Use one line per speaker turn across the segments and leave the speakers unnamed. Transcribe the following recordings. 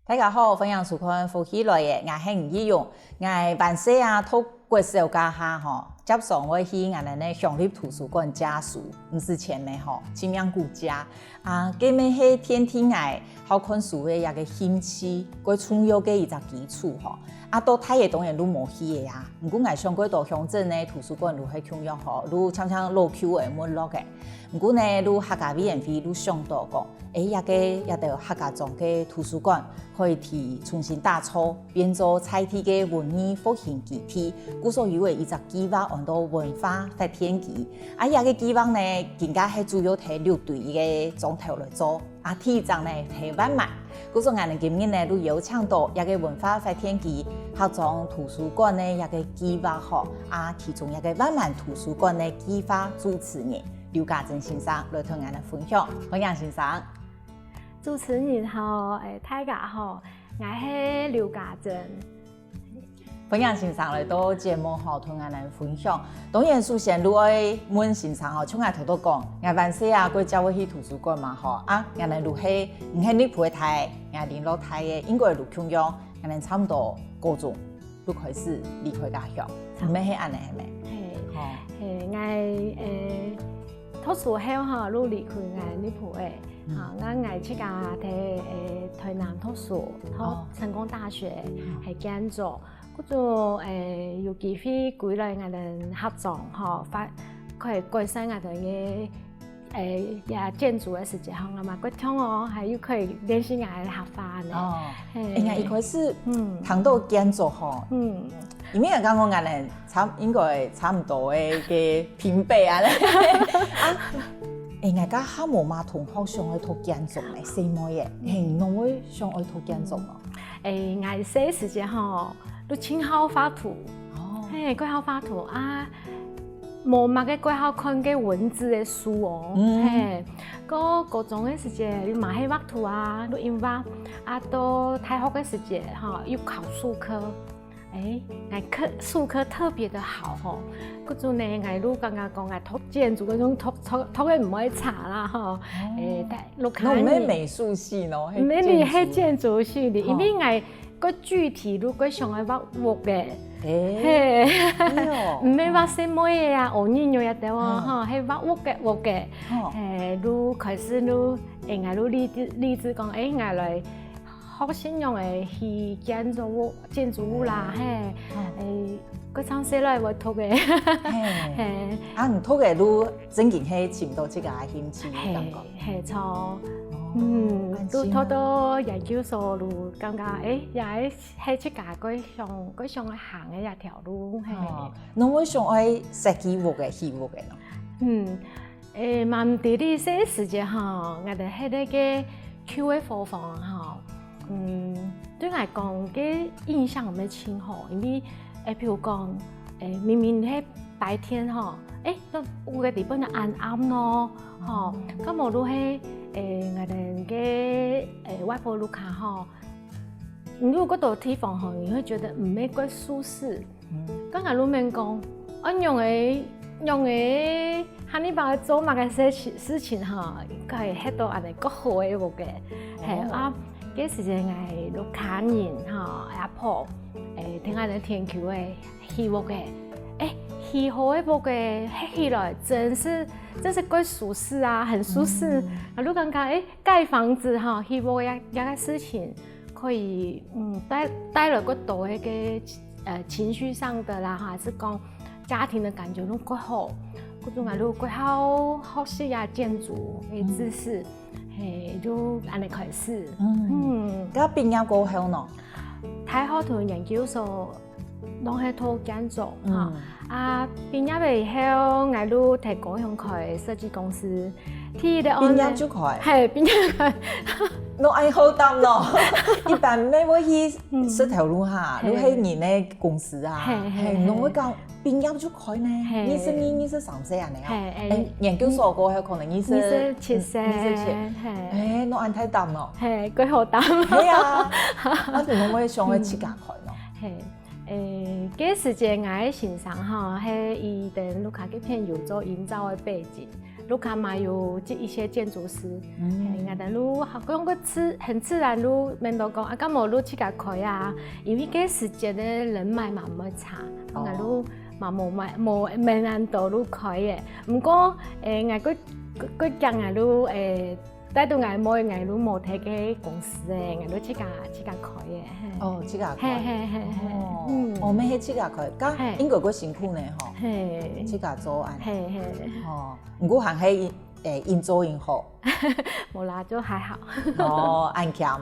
大家好，欢迎收看福喜来的，我是吴义勇。我万岁啊，透过小家下吼，接送我去我们的乡立图书馆借书，不是钱的吼，亲命顾家啊。这面是天天爱好看书的一个兴趣，佮重要的一个基础吼。啊，到太爷当然愈无去的呀。不过我上过到乡镇的图书馆愈去重要吼，愈常常老旧的没落的。不过呢，愈客家委员会愈想到讲，也个客家庄的图书馆可以提重新打造，变做在地的文艺复兴基地。故所以为一个计划按到文化发展局，啊，个计划呢，更加是主要提6队的总头来做，啊，第一站呢提万万。故所我们今年呢，都邀请到个文化发展局客庄图书馆的个计划吼，啊，其中个万万图书馆的计划主持人刘家珍先生来同我们分享。欢迎先生。
主持人好，大家好，我是刘家珍。
欢迎先生来到节目吼，同我们分享。当然，首先如果问先生吼，像我头头讲，我万岁啊，过叫我去图书馆嘛吼，啊，我们如是唔系你陪台，我联络台的，应该陆庆阳，我们差不多高中就开始离开家乡，唔系安尼系咪？
係，我讀書後哈，都離開我呢陪。我去家台南讀書，讀成功大學係建築，嗰種有機會歸來我哋合作吼，可以改善我哋嘅也建築嘅時間啦嘛，嗰種哦係又可以練習我哋合法呢。
哦，一開始談到建築吼，因為剛剛我哋應該差唔多嘅平輩啊咧。我家哈無嘛同學上去讀建築咧，細妹嘅，侬會上去讀建築咯？
我細時間吼，都親好畫圖，佢好畫圖啊，無嘛嘅佢好看嘅文字嘅書哦，高中嘅時間又嘛係畫圖啊，都印畫，啊到大學嘅時間吼，又考數科。我數科特別的好吼，嗰種呢，我都剛剛講我讀建築嗰種讀嘅唔可以差啦吼，但錄下你。
你美術系咯？
你係建築系的，因為我個具體如果想要畫屋嘅，唔係畫什麼嘢啊，我呢樣嘢得喎，係畫屋嘅，都開始都我都例子講，我來。學先用去建築物啦，佢從細來我讀嘅，
啊，唔讀嘅都真正係尋到這個興趣感覺，
係錯，都讀到研究所路，感覺也係出家佢想去行嘅一條路，
侬會想去設計屋嘅、戲屋嘅咯？
慢啲啲些時間吼，我哋喺呢個區嘅貨房吼。對我嚟講嘅印象唔係清好，因為譬如講明明喺白天吼，都有個地方就暗暗咯，吼，咁我都喺我哋嘅外婆路卡吼，如果嗰度地方吼，你會覺得唔係幾舒適。咁我都明講，我用嘅喺呢邊做乜嘅事情吼，佢係喺度人哋個好嘅個嘅，係啊。嗰時陣係錄卡人嚇，阿婆聽下啲天橋嘅戲屋嘅，戲好嘅屋嘅起來真是幾舒適啊，很舒適。啊，你感覺蓋房子嚇，戲屋一個事情可以帶來個多一個情緒上的啦，還是講家庭的感覺都幾好。嗰種啊，都幾好學習啊建築嘅知識。都安尼開始。
咁畢業過後呢？
大學同研究所攏係讀建築嚇，啊畢業以後，我都提高向開設計公司。畢
業就開？
係畢業開。
侬愛好擔咯，一般咩會去這條路嚇，你係人嘅公司啊，侬會講畢業就開呢？23歲啊你？研究所過後可能
27歲，
侬愛太擔咯，
幾好擔。
係啊，我哋侬會想去自家開咯。
嗰時間我嘅先生嚇係伊哋盧卡嘅片有做營造嘅背景。路卡嘛有一些建筑师，我哋路讲个很自然路，免到讲啊，咁无路去甲开啊，因为嗰时节咧人脉嘛唔会差，我路嘛无难度路开嘅。唔过我佢讲我路带到我某我路模特嘅公司嘅，我路去甲开嘅。
哦，去甲开。哦，咩去甲开？咁應該個辛苦呢吼。去甲做安。哦，唔過行係因做因好。
冇啦，就還好。
哦，安強。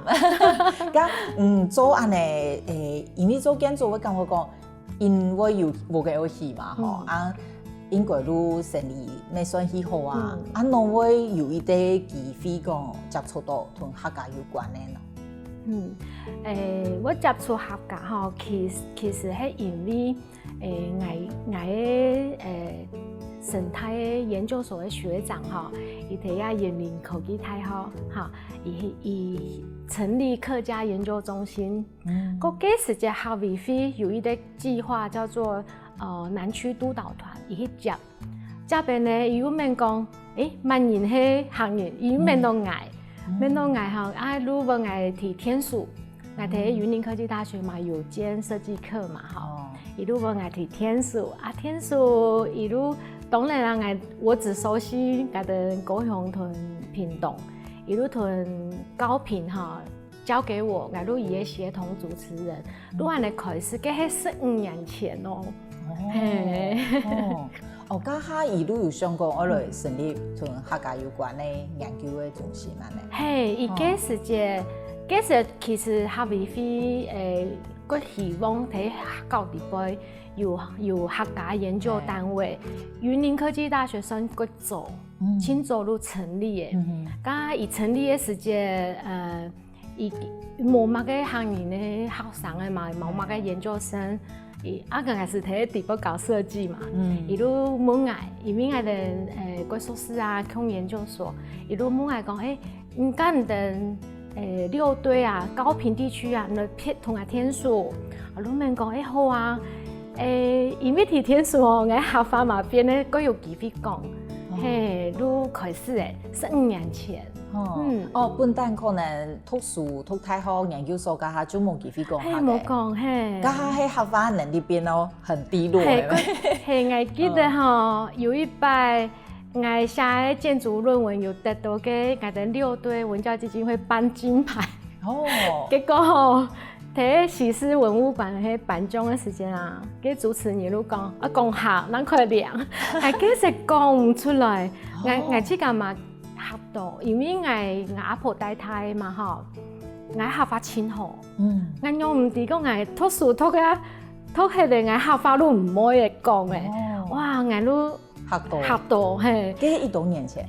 咁做安尼因為做建築，我感覺講，因為有無個遊戲嘛吼啊。應該都生意未算起好啊，儂會有一啲機會講接觸到同客家有關嘅咯。
我接觸客家吼，其實係因為我生態研究所嘅學長吼，伊睇下雲林科技大學哈，伊成立客家研究中心。嗰時嘅校委會有一個計劃叫做南區督導團。伊去接邊呢，伊有免講，萬人係行業，伊免到捱吼，啊，如果捱提天數，捱提雲林科技大學嘛有間設計課嘛，吼，伊如果捱提天數，啊天數，伊如當然啦，我只熟悉我的高雄屯屏東，伊如屯高屏哈，交給我，我如伊嘅協同主持人，如安尼開始，嗰係15年前哦。
家下伊都有想講，我來成立同客家有關嘅研究嘅中心安尼。
伊嗰時其實客委會佢希望喺高地區有客家研究單位，雲林科技大學生佢做，清早都成立嘅。咁伊成立嘅時節，伊冇乜嘅行業嘅學生嘅嘛，冇乜嘅研究生。剛開始喺地方搞設計嘛，一路問我，因為我哋貴碩士啊，空研究所，一路問我講，你講的6堆啊，高屏地區啊，那同埋天數，我路問講，好啊，因為提天數哦，我合法嘛邊咧，佢有機會講，路開始15年前。
本單可能讀書讀太好，研究所家下就冇機會講下嘅。
冇講，
家下喺合法能力變咯，很低落嘅。
我記得吼，有一擺我寫建築論文有得到嘅，我哋6堆文教基金會頒金牌。結果吼，喺西施文物館喺頒獎嘅時間啊，嘅主持人一路講，講下，咱快點，其實講唔出來，我即個嘛。合到，因為我阿婆帶胎嘛吼，我合法清好，我用唔知講我讀書讀起嚟，我合法都唔可以講嘅，哇，我都合到，係。
幾係多年前？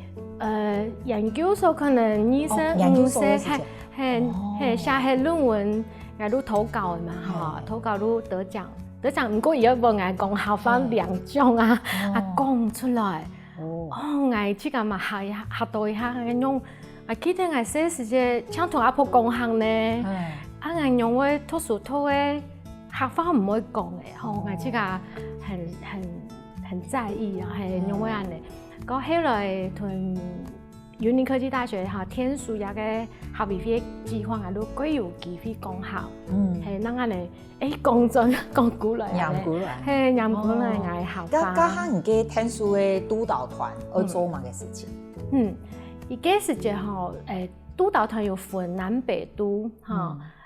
研究所可能25歲，係寫係論文，我都投稿嘛吼，投稿都得獎，唔過而家幫我講合法2獎啊，講唔出來。我即個嘛學到一下，我記得我寫時節想同阿婆講行呢，我用我讀書讀嘅學法唔可以講嘅，我即個很在意啊，係用我安尼。咁後來同雲林科技大學天數也嘅學位費計劃，我都幾有機會講校，係咱安尼。講真講古來，
念古來，
係念古來我學法。
家下唔嘅天數嘅督導團要做乜嘅事情？
伊個時節吼，督導團有分南北都，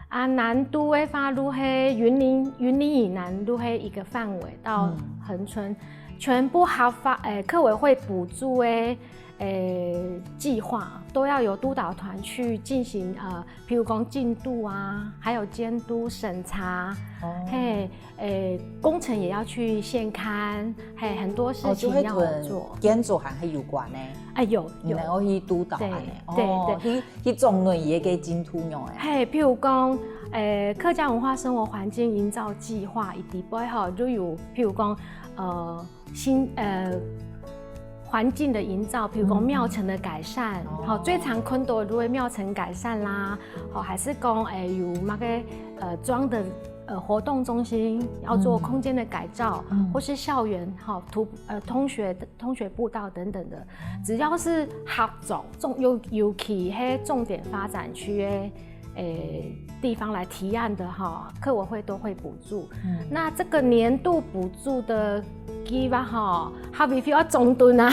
南都嘅話，都係雲林以南都係一個範圍到恆春，全部合法客委會補助嘅。計劃都要由督導團去進行譬如講進度啊，還有監督審查，工程也要去現勘，很多事情要做。
建築還係有關呢？
有，
然後去督導安尼，去種類嘢嘅進度用嘅。
譬如講客家文化生活環境營造計劃，一啲背後都有譬如講環境的營造，譬如講廟埕的改善，最常看到如果廟埕改善啦，還是講有乜個莊的活动中心要做空间的改造，或是校园通学步道等等的，只要是合作尤其迄重点发展区的地方来提案的客委会都会补助。那这个年度补助的计划还必须要中断啊，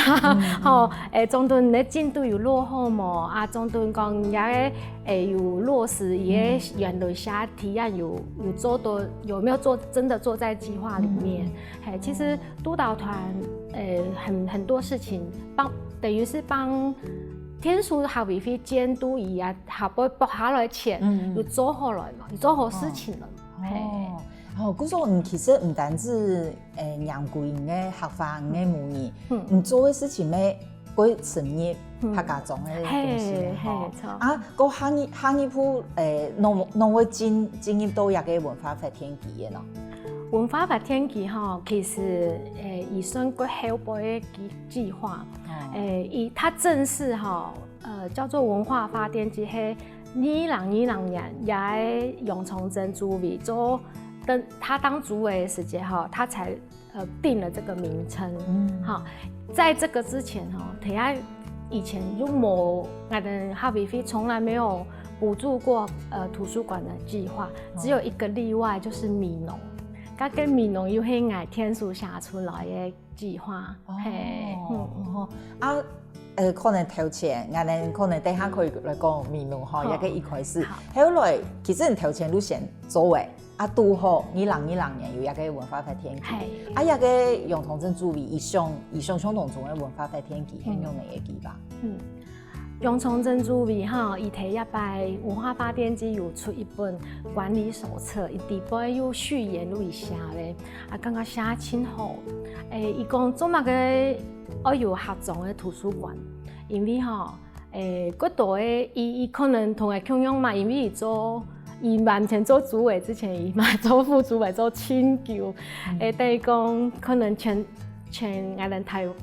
中断的进度有落后无啊？中断讲也有落实，也原来写提案有做到，有没有真的做在计划里面？其实督导团很多事情等于是帮天书校委会监督伊啊，校委拨下来钱，有做好来嘛，有做好事情了。
古说其实唔单止让贵人嘅学法嘅模拟，做嘅事情咩过成业客家种嘅东西啊，个行业铺弄会进入到一个文化发展期嘅咯。
文化发展期其实以算过后辈的计划，它正式叫做文化发展期，系2020年也杨崇祯主委做。他当主委的时间他才定了这个名称。在这个之前以前就我的校委会从来没有补助过图书馆的计划，只有一个例外，就是米农。跟米农又是我天书写出来的计划。
可能头前，可能等下可以来讲米农一个一开始，后来其实头前路线作为。拄好2012年有一个文化发展期，一个杨崇祯主委以上相同种的文化发展期，係用哪个计划？
杨崇祯主委伊提一摆文化发展期有出一本管理手册，伊底部有序言有写咧，感觉写真好。伊讲做乜个要有合作的图书馆，因为嗰度的伊可能同个共用嘛，因为伊做。伊完全做主委之前，伊嘛做副主委做请求，等于讲可能全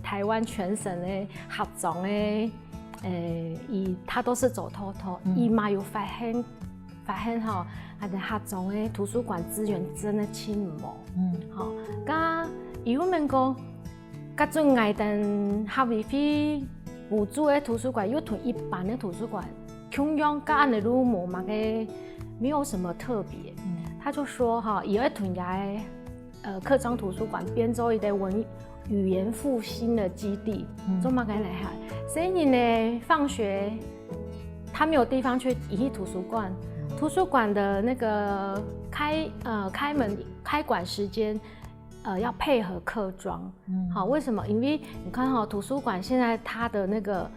台湾全省的合作的，他都是走透透，伊嘛有发现的合作的图书馆资源真的轻无，甲伊有问讲，甲阵等校委会补助的图书馆，又同一般的图书馆共用，甲安尼路无嘛个。没有什么特别，他就说以后屯来客庄图书馆编做一个语言复兴的基地，做嘛该来哈？所以你呢，放学他没有地方去移图书馆，图书馆的那个开馆时间要配合客庄，为什么？因为你看图书馆现在它的那个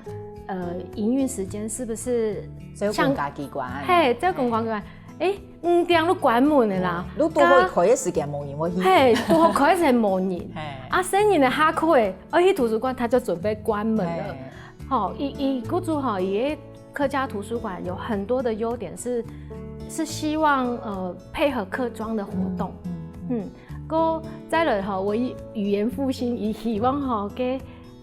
营运时间是不是
像公家机关？
这公家机关，5点都关门的啦。
你多好开的时间无人，我去。
多好开的时间无人。生日的下课去图书馆他就准备关门了。以雇主伊客家图书馆有很多的优点是希望配合客庄的活动。再来我语言复兴，伊希望给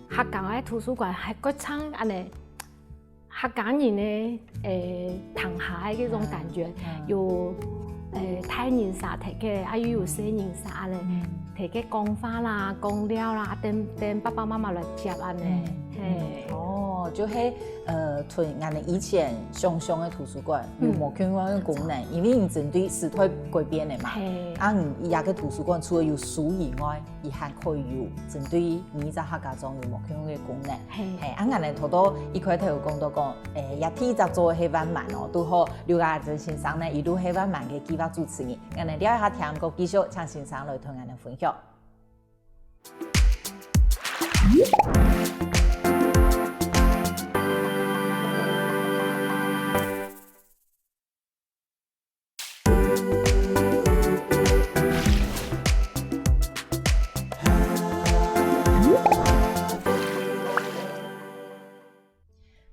客家的图书馆还搁唱安尼。客家人的躺下的嗰種感覺，有太人沙提嘅，又有西人沙咧，提嘅講法啦、講料啦，等爸爸媽媽來接安尼。
就係屯我哋以前上的圖書館有冇相關嘅功能，因為伊針對時代改變嘅嘛。伊也個圖書館除了有書以外，伊還可以有針對你在客家中有冇相關嘅功能。我哋頭多一開頭講到講，一天就做係萬萬都好。劉家珍先生呢，伊都係萬萬嘅計劃主持人，我哋了一下聽個繼續請先生來同我哋分享。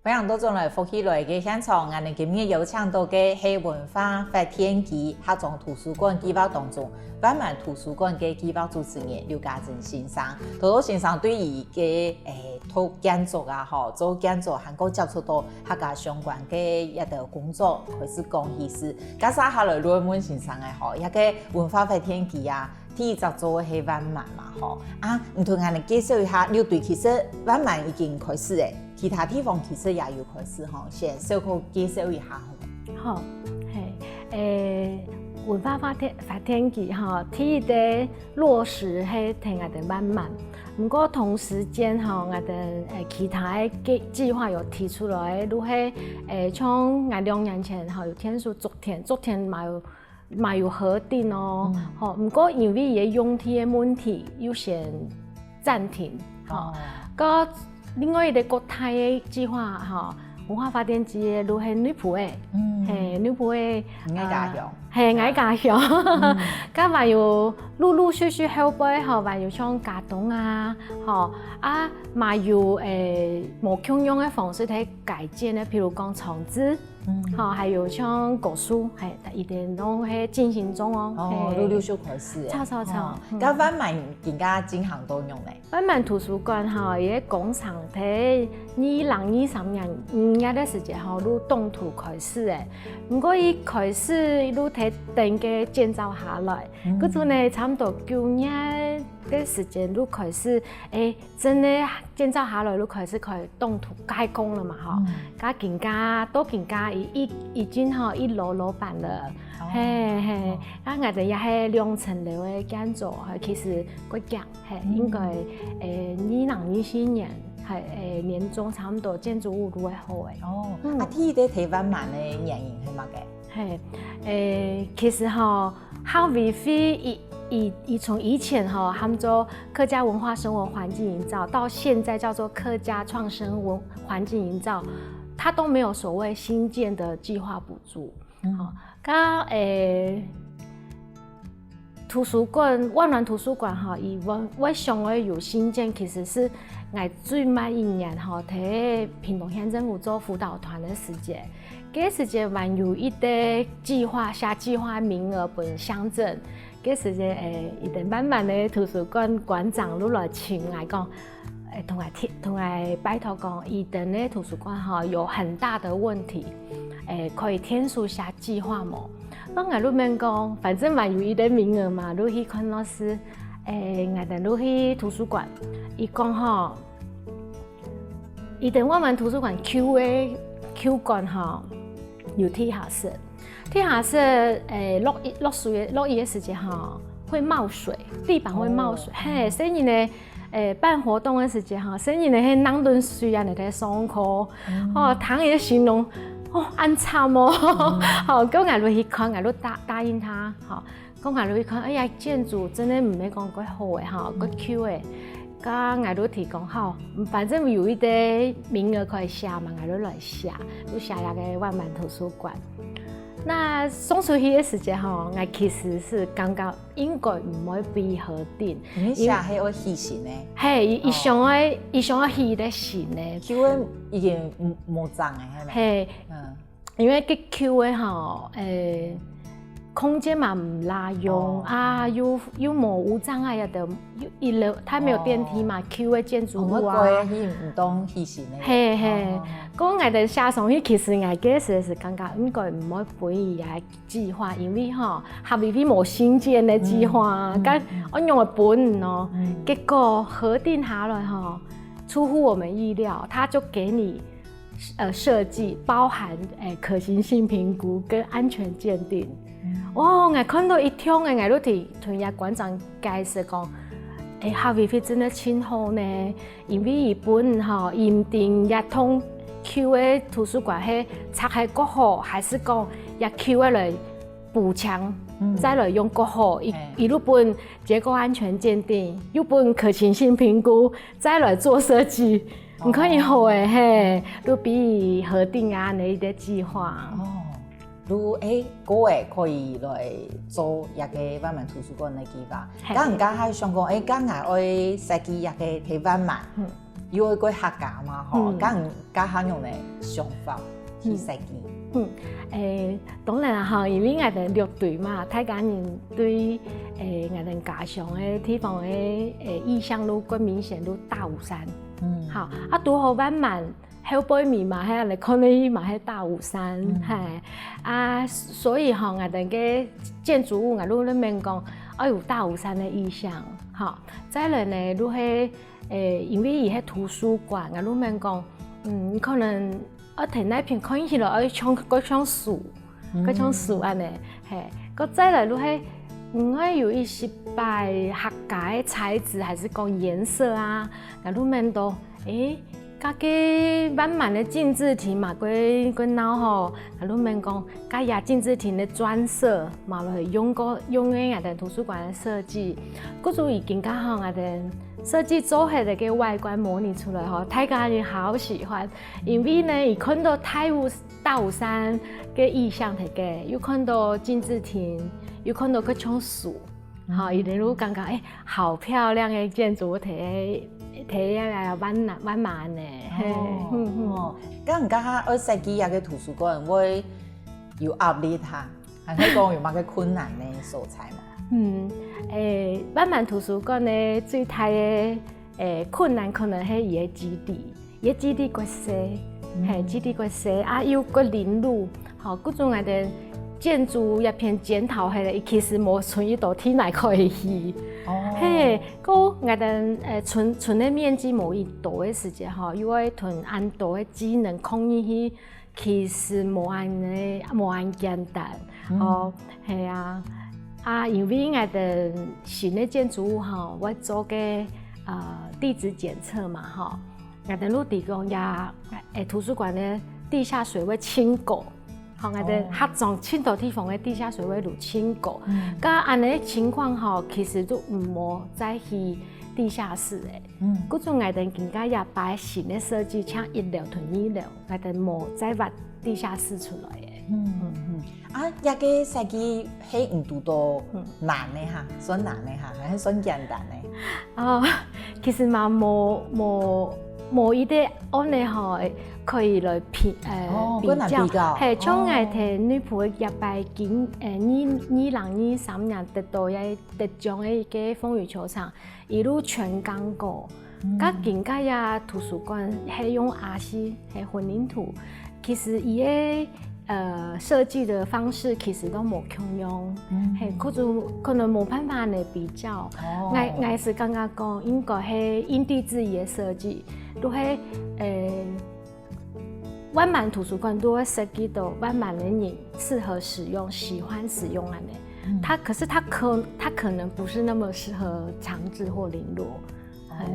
非常样都种来福起来嘅现场，我哋今日有请到嘅系文化发展局客庄图书馆计划当中，万万图书馆嘅计划主持人刘家珍先生。多先生对于嘅做建筑啊，做建筑还够接触到客家相关嘅一道工作，开始讲起是，加上下来罗文先生嘅一个文化发展局啊。第一集做嘅係萬萬嘛，唔同我哋介紹一下，六隊其實萬萬已經開始嘅，其他地方其實也要開始先稍可介紹一下
好，係文化發展局第一個落實係同我哋萬萬，不過同時間我哋其他嘅計劃有提出來，如係從我2年前有天數昨天嘛有核定哦，不過因為嘢用體嘅問題，要先暫停。個另外一個國泰嘅計劃文化發展局如係女僕嘅，女僕嘅
愛家鄉，
係愛家鄉，咁還有陸陸續續後輩還有像家東啊，嘛有無共用嘅方式嚟改建咧，譬如講廠子。還有像古書，一點都係進行中哦。
陸陸續開始。
超。
咁萬萬而家進行到用咧？
萬萬圖書館嘅工廠喺2023年5月嘅時間都動土開始嘅。不過伊開始都睇定嘅建造下來，嗰陣呢差唔多9年嘅時間都開始，真係建造下來都開始可以動土開工了嘛，加更加已經一樓板了，咁我哋也係2層樓嘅建築，其實個價應該2024年年中差唔多建築物都會好嘅。
第一睇萬萬嘅原因係乜嘅？
其實校委會從以前他們做客家文化生活環境營造，到現在叫做客家創生環境營造，它都沒有所謂新建的計劃補助。圖書館萬巒圖書館我想要有新建，其實是我最慢1年喺屏東縣政府做輔導團的時間。嗰時間還有一啲計劃下計劃名額俾鄉鎮。嗰時間一定萬萬嘅圖書館館長都來請我講，同我拜託講，一定嘅圖書館有很大的問題，可以天數下計劃冇？咁我都問講，反正還有一啲名額嘛，都去看老師，我哋都去圖書館，伊講一定萬巒圖書館 Q 館有地下室。地下室落雨的時間會冒水，地板會冒水，所以呢辦活動的時間所以呢係冷頓水啊，你睇上課唐爺形容安慘咁我都去看，我都答應他，咁我都去看，哎呀建築真的唔係講幾好嘅個 Q 嘅，咁我都提講好，反正有一啲名額可以下嘛，我都來下，都下一個萬巒圖書館。那送出去的時間我其實是感覺應該唔會被核定。
你寫係要戲線呢？
係，伊想要戲的線呢。
Q 嘅已經冇障嘅係咪？
係，因為個 Q 嘅空間嘛唔拉用又冇無障礙的，一樓它沒有電梯嘛 ，Q 嘅建築物啊。
我唔當戲線呢。
係。咁我哋寫上去，其實我嗰時是感覺應該唔會俾伊嘅計劃，因為校委會冇新建嘅計劃，咁我用嘅本咯，結果核定下來出乎我們意料，他就給你設計，包含可行性評估跟安全鑑定。我看到一聽我都同人館長介紹講。校委會真係真好呢，因為伊本驗定一通 Q 嘅圖書館係拆係國好，還是講一 Q 嘅來補強，再來用國好，一路本結構安全鑑定，又本可行性評估，再來做設計，唔可以好誒，都比核定啊你啲計劃。
如嗰個可以來做一個萬巒圖書館嘅計劃，咁唔家係想講，咁我愛設計一個睇萬巒，因为过客家嘛吼，加下用的想法去设计。
当然啦，因为我哋乐队嘛，大家人对我哋家乡的地方的意象愈更明显，愈大武山。好，拄好慢慢后背面嘛，喺嚟看你嘛，喺大武山，所以我哋嘅建筑物，我哋裏面講，有大武山的意象。好，再來呢，如係因為伊喺圖書館，我裏面講，可能我睇那片看起來，嗰種樹，嗰種樹安尼，個再來如係，我有一些擺客家的材質，還是講顏色啊，我裏面都甲個慢慢的金字亭嘛，佢腦吼，我裏面講，甲亞金字亭的專色，嘛落去用個我哋圖書館的設計，嗰種已經甲我哋設計做下的個外觀模擬出來吼，大家人好喜歡，因為呢，伊看到大武山嘅意象嚟嘅，又看到金字亭，又看到嗰種樹，好，伊哋都感覺好漂亮嘅建築物睇。睇下彎慢呢，
咁家我設計嘅圖書館會有壓力下，還是講有乜嘅困難呢？素材嘛？
彎慢圖書館呢最大嘅困難可能係伊嘅基地，伊基地過細，基地過細，又過林路，好，嗰種我哋建築一片檢討下來，其實冇存一道天來可以去。個我哋存的面積冇一大嘅時間吼，因為囤按大嘅機能控制去，其實冇按簡單。係啊，因為我哋新嘅建築物吼，我做嘅地質檢測嘛吼，我哋都提供也圖書館嘅地下水位清過。我哋合作青島地方嘅地下水位路清過，咁安尼情況吼，其實都唔好再去地下室嘅。嗰種我哋更加也擺新嘅設計，像1樓同2樓，我哋冇再挖地下室出來嘅。
一個設計係唔多多難嘅嚇，算難嘅嚇，還是算簡單嘅？
其實嘛冇一啲安尼吼。可以來比較，係從我睇女僕一百幾2023年得到得獎嘅一個風雨球場，一路全港過，甲更加也圖書館係用RC係混凝土，其實伊嘅設計的方式其實都冇共用，係嗰種可能冇辦法嚟比較。我是剛剛講應該係因地制宜嘅設計，都係彎慢圖書館都會設計到彎慢的人適合使用、喜歡使用啊呢。可是它可能不是那麼適合長治或林落，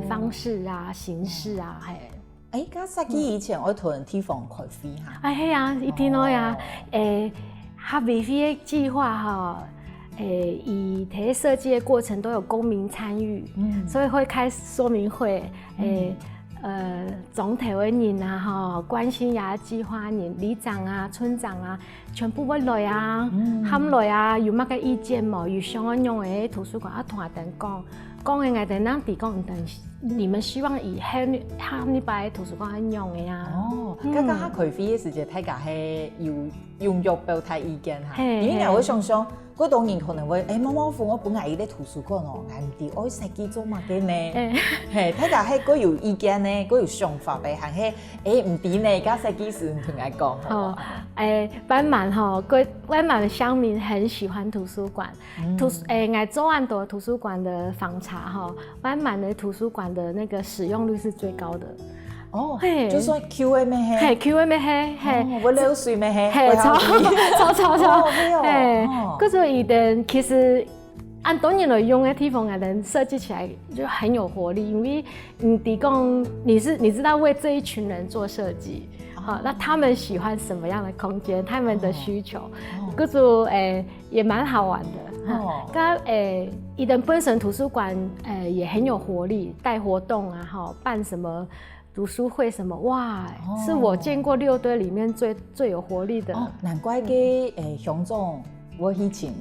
方式啊、形式啊，係。
咁設計以前我同地方開飛嚇。
係啊，一定咯呀。合肥嘅計劃哈，以睇設計嘅過程都有公民參與，所以會開說明會，總體嘅人啊，關心也計劃人，里長啊、村長啊，全部會來啊，喊來啊，有乜嘅意見冇？有想要用嘅圖書館同我哋講嘅我哋嗱提供，你們希望以喊你擺圖書館用嘅啊？
咁家開飛嘅時間，大家係要踴躍表達意見嚇，因為我想想。嗰當然可能會，媽媽父我本來喺啲圖書館哦，硬啲，我設計做乜嘅呢？大家係嗰有意見呢，嗰有想法嘅，係唔啲呢，而家設計師同我講。
彎慢吼，彎慢的鄉民很喜歡圖書館，我做完多圖書館的訪查吼，彎慢的圖書館的那個使用率是最高的。
就算 QA 咩係
，QA 咩係，
我流水咩
係，超，嗰種一定其實按當年來用嘅地方，能設計起來就很有活力，因為你提供你知道為這一群人做設計，好，那他們喜歡什麼樣的空間，他們的需求，嗰種也蠻好玩的。咁一定本身圖書館也很有活力，帶活動啊，哈，辦什麼讀書會什麼，哇，是我見過6隊裡面最有活力的。
難怪嘅鄉長我以前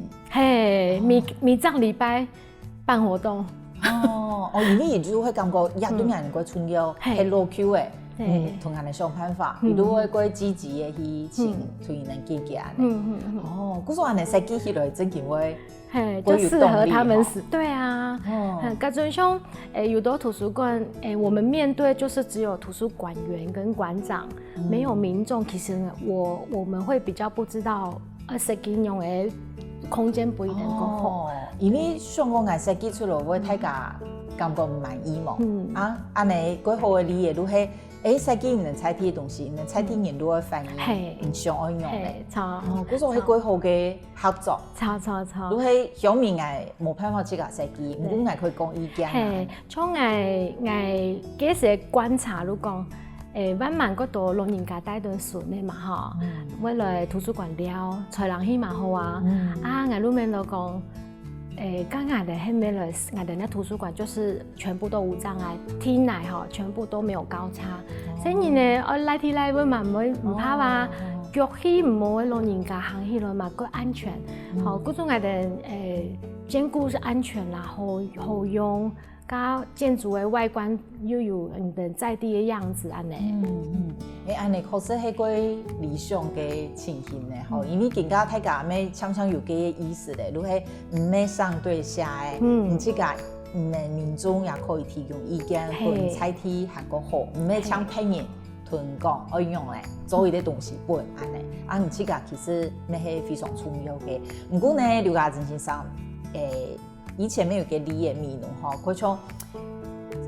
每個禮拜辦活動，
因为就会感觉也对人个村友系路口的，同人哋想办法，伊都会过积极的去请推人解决呢。古说安尼设计起来真嘅会。
就适合他们使对啊。感觉像有的图书馆，我们面对就是只有图书馆员跟馆长，没有民众。其实我们会比较不知道设计用的空间不一定够好。
因为像我爱设计出来，我大家感觉唔满意嘛。安尼几好的理由都系。设计人采睇嘅东西，人采睇人都会反映，唔想爱用咧。嗰种系几好嘅合作。都系小面系冇办法自家设计，唔过可以讲意见。
从我几时观察，如讲，慢慢嗰度老人家带顿顺嘅嘛吼，我来图书馆了，找人去嘛好啊。我路面都讲。刚刚的黑美了，我的那图书馆就是全部都无障碍，梯内哈全部都没有高差，所以呢，我来梯来会嘛唔怕话，脚起唔好老人家行起来嘛，够安全。好，嗰种我的兼顾是安全啦，好用，加建筑的外观又有人在地的样子安尼。
安尼确实系几理想嘅情形咧，吼，因为更加大家咩常常有几个意思咧，如系唔咩上对下诶，即个民众也可以提供意见，同采体行个好，唔咩抢骗人，同讲爱用咧，做一啲东西本安尼，即个其实咩系非常重要嘅。不过呢，刘家珍先生，以前没有给李野米农吼，佢从。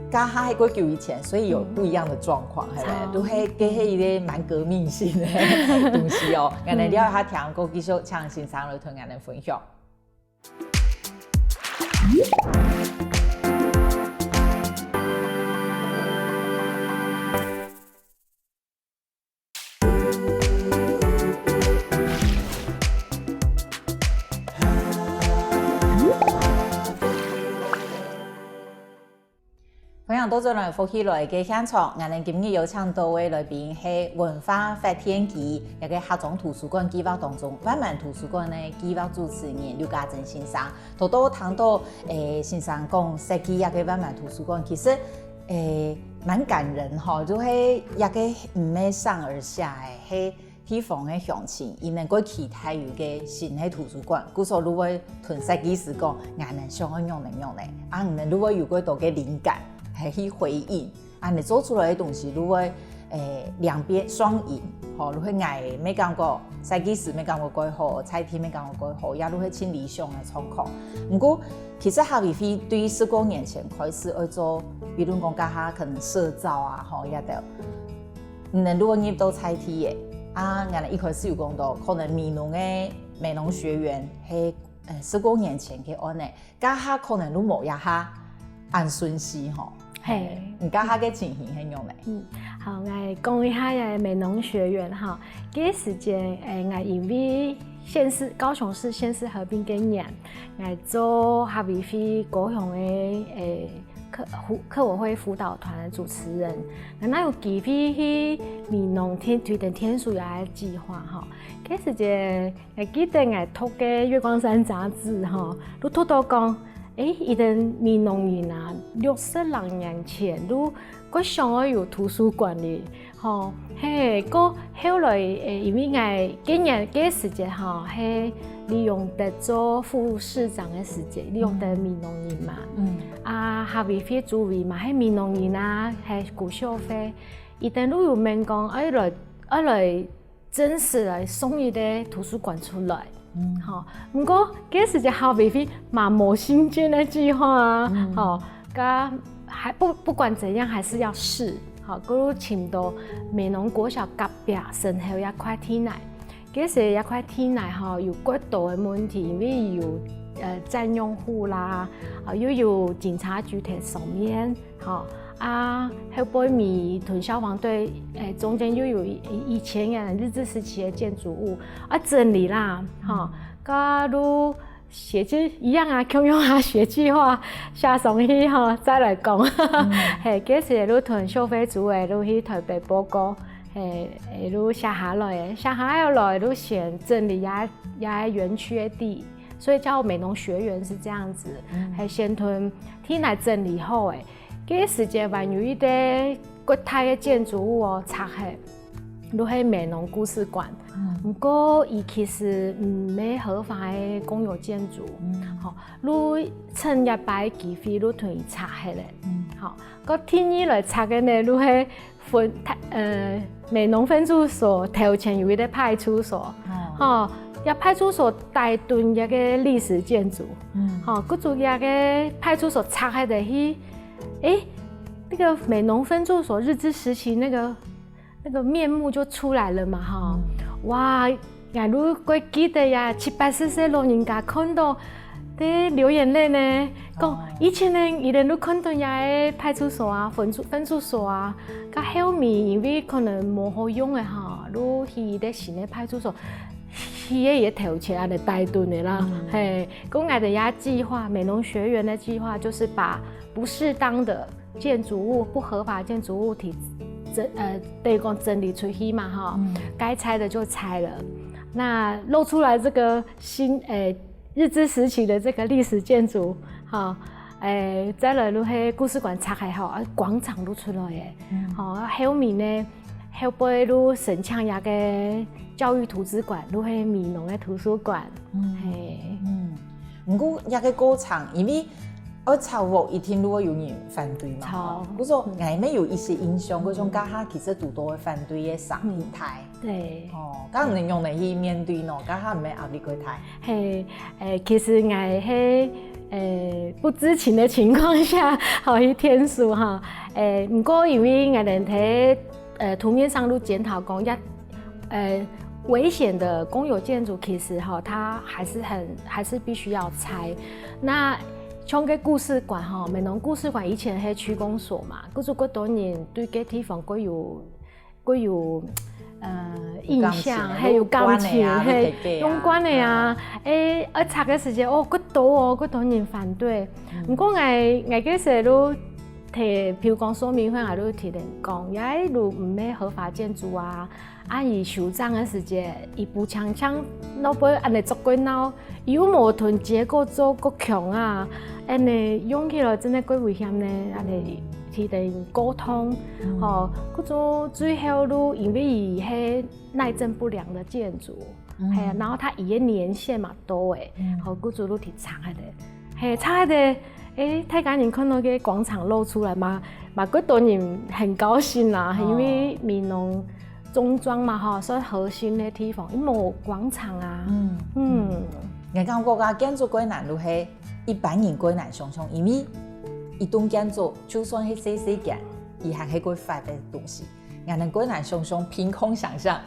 加下喺久以前，所以有不一样的状况，系咪？都系给系一啲蛮革命性嘅东西哦。我哋了下聽過繼續請先生嚟同我哋分享。分享多咗嚟福起來嘅現場，我哋今日有請到位來賓係文化發展局一個客莊圖書館計劃當中，萬萬圖書館嘅計劃主持人劉家珍先生，都聽到先生講設計一個萬萬圖書館，其實蠻感人吼，就係一個唔係上而下嘅，係地方嘅鄉親，伊能夠期待有個新嘅圖書館，故所如果同設計師講，我哋想要用咧，我如果有幾多嘅靈感。係去回應，你做出來的東西，如果兩邊雙贏，吼，如果愛沒感覺，設計師沒感覺幾好，採體沒感覺幾好，也如果很理想的狀況。不過其實下邊飛對10多年前開始要做，比如講家下可能社造啊，吼，也得，如果入到採體嘅，我哋一開始有講到，可能美農學院係10多年前嘅安尼，家下可能都冇也下按順序吼。你家下嘅情形係用嚟？
好，我講一下嘅美農學院哈，嗰時間我因為高雄市縣市合併嘅年，我做下邊飛高雄嘅客委會輔導團嘅主持人，那有機會去美農推動天書嘅計劃哈。嗰時間我記得我讀嘅月光山雜誌哈，都讀到講。伊哋美農人啊，60多年前都想要有圖書館哩，吼，個後來因為我今年嘅時間吼，利用得做副市長嘅時間，利用得美農人嘛，下邊啲主委嘛，美農人啊，顧小費，伊哋都有問講，來真實來送一啲圖書館出來。好，不過嗰時就後邊飛嘛冇新建的計劃啊，好，還不管怎樣還是要試，好，嗰度請到美濃國小隔壁身後一塊地內，嗰時一塊地內哈有過多的問題，因為有佔用戶啦，又有警察局喺上面，好。後背面同消防隊中間又有以前嘅日治時期嘅建築物整理啦，哈，加入寫計一樣共用下寫計劃下上去哈，再來講，嗰時都同消費組嘅都去台北報告，都下下來都先整理也園區嘅地。所以叫美浓学园是这样子，系先屯天来整理好诶。嗰时节还有一啲国泰嘅建筑物哦，拆起，都系美浓故事馆。不过伊其实唔系合法嘅公有建筑，好，你趁日摆机会，你同伊拆起来，好，嗰天意来拆嘅呢，你系美浓分驻所头前有一个派出所，好。一派出所大屯一个历史建筑，好，嗰组一个派出所拆开的去，那个美浓分驻所日治时期那个面目就出来了嘛，哈，哇，假如我记得呀，7、80岁老人家看到，得流眼泪呢，讲以前呢，伊人都看到呀派出所啊、分驻所啊，甲后面因为可能无好用的哈，都去伫新的派出所。企业也投钱啊的带动的啦，嘿，公爱的呀计划，美浓学园的计划就是把不适当的建筑物、不合法建筑物得讲整理出去嘛哈，该拆的就拆了，那露出来这个新日治时期的这个历史建筑，哈，再来如迄故事馆拆开后，广场都出来耶，好，后面呢，后背如神枪呀个。教育图书馆，都系美浓的图书馆，
不过一个过程，因为炒房一定如果有人反对嘛，不过外面有一些影响，嗰种家下其实都多会反对嘅上平台，
对，
咁唔能用嚟去面对咯，家下唔系压力佢台，
嘿，其实我喺不知情的情况下，好去天数哈，不过因为我哋睇图面上都检讨讲危险的公有建筑其实哈，它还是必须要拆。那像个故事馆哈，美浓故事馆以前係区公所嘛，嗰做嗰多年對個地方佢有印象，係有感情，係相關的啊。拆嘅時間嗰多人反對。不過我嗰時都提，譬如講說明會，我都提人講，也如唔係合法建築啊。伊首長的時節，伊步槍老尾安尼做過鬧，有矛盾結果做夠強啊，安尼用起來真係幾危險呢，安尼提人溝通，嗰種最後都因為伊係耐震不良的建築，係啊，然後它伊嘅年限嘛多誒，嗰種都提拆嘅，係拆嘅，太感人看到個廣場露出來嘛嗰多人很高興啦，因為美濃。中莊嘛哈，所以核心的地方，因冇廣場啊。
我感覺個建築困難，就係一般人困難想象，因為一棟建築就算係細件，伊還係會發的東西。我哋困難想象，憑空想象，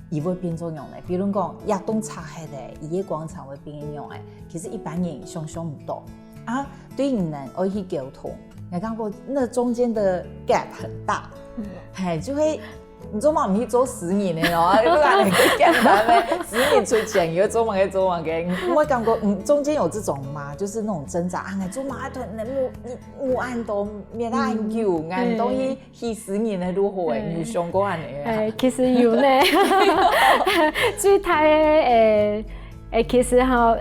伊會變做樣嘅。比如講，一棟拆開的，伊個廣場會變樣嘅。其實一般人想象唔到啊。對人哋要去溝通，我感覺那中間的 gap 很大，係就會。你做嘛唔去做10年的咯？你不然你可以簡單咩？10年出錢，以後做嘛嘅？我感覺中間有這種嘛，就是那種掙扎啊！我做嘛團你按到咩啦按久，按到去10年的如何誒？有想過安尼嘅？
其實有呢，最大嘅其實哈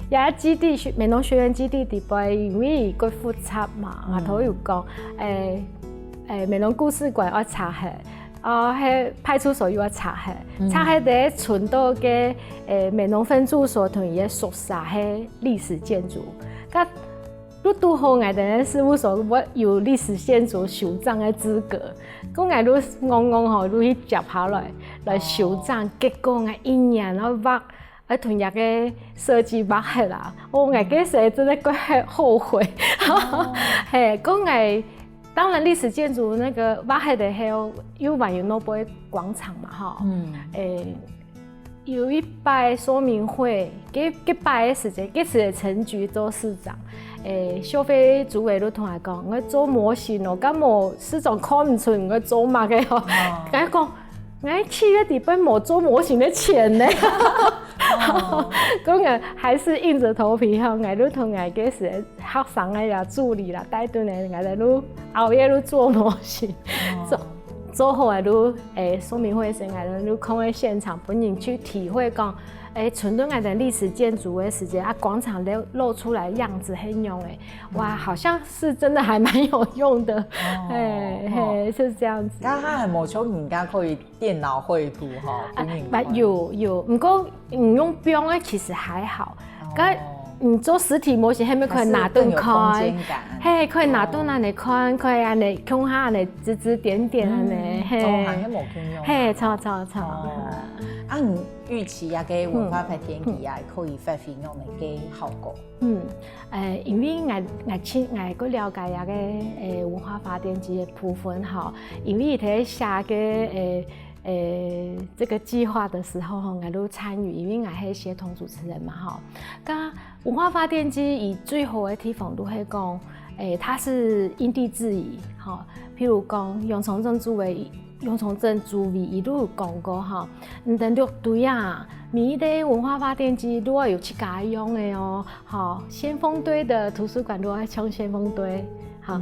有基地美濃學園基地地位，因為佢複雜嘛，我頭有講美濃故事館要拆下。係派出所又要拆下，拆下啲存到嘅美濃分駐所同伊嘅宿舍係歷史建築。咁你拄好我哋事務所，我有歷史建築首長嘅資格，咁我都啱吼，都去接下來首長，結果我一年我畫，我同日嘅設計畫係啦，我嗰時真係幾後悔，係咁我。當然，歷史建築那個挖海的後，有還有那杯廣場嘛，哈，有一擺說明會，幾擺的時間，嗰時陳菊做市長，消費主委都同我講，我做模型哦，咁我市長看唔出我做乜嘅吼，佢講。我7月底本冇做模型的錢呢，咁我還是硬着頭皮吼，我都同我嗰時學生嘅呀助理啦、帶隊嘅，我哋都熬夜都做模型，做好啊都說明會時，我哋都看喺現場本人去體會講，存顿俺的历史建筑的时间啊，广场露出来样子很用诶，哇，好像是真的还蛮有用的，是这样子。
但它很无像人家可以电脑绘图哈，
有，不过你用标的其实还好，你做实体模型，还没可以拿顿看，嘿，可以拿顿安尼看，可以安尼空下安尼指指点点安尼，嘿，错。
啊，你预期啊，个文化拍天气啊，可以发挥用的个效果。
因为我个了解呀个文化发电机的部分哈，因为在写个这个计划的时候，我都参与，因为我是协同主持人嘛哈。噶文化发电机以最好的地方都是讲，它是因地制宜哈。譬如讲杨崇正主委伊都有讲过哈，等绿队啊，每一个文化发电机都要有去家用的哦。好，先锋队的图书馆都要冲先锋队。好，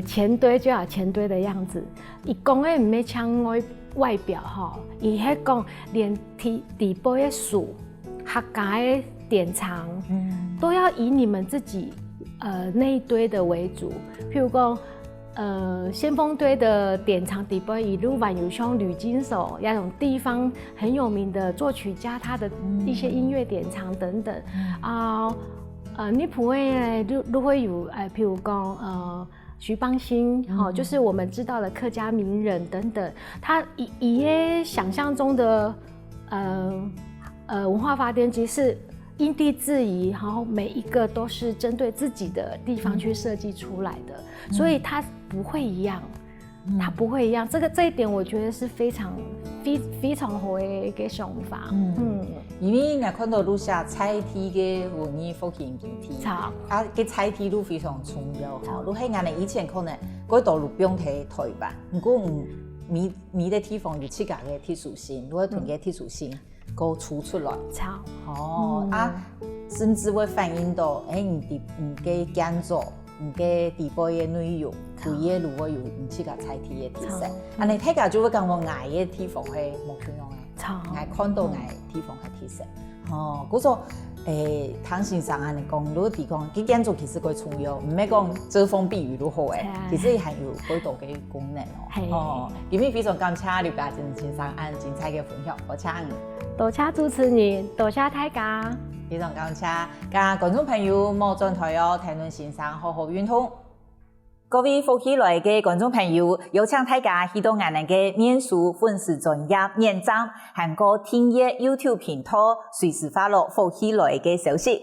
前堆就要前堆的样子。伊讲的唔是像外表哈，伊迄讲连底部的树、客家的典藏，都要以你们自己那一堆的为主。譬如讲，先锋堆的典藏底部以路板有像吕金手那种地方很有名的作曲家，他的一些音乐典藏等等啊。你普会都会有譬如讲徐邦兴，就是我们知道的客家名人等等，他以想象中的文化发电机是因地制宜，然后每一个都是针对自己的地方去设计出来的，所以它不会一样。它不会一样，这一点我觉得是非常好的一个想法。
因为我看到路下彩体的文艺复兴媒体，个彩体都非常重要哈。如喺我哋以前可能嗰道路不用睇台版，不过每个地方有自家嘅特殊性，如果同个特殊性个出来，甚至会反映到你嘅建筑。个地部嘅内容，对嘢如果有唔似个彩体嘅特色，安尼睇下就会感觉矮嘅地方係冇咁樣嘅，矮看到矮地方係特色。嗰種唐先生安尼講，如果提講，佢建築其實佢重要，唔係講遮風避雨都好誒，其實係有好多嘅功能哦。今日非常感謝劉嘉正先生按精彩嘅分享，
多謝主持人，多謝大家。
非常感謝，跟觀眾朋友冇轉台哦，談論先生好好運通。各位福喜來嘅觀眾朋友，有請大家去到我哋嘅面書粉絲專頁面站，韓國聽嘢 YouTube 頻道，隨時發落福喜來嘅消息。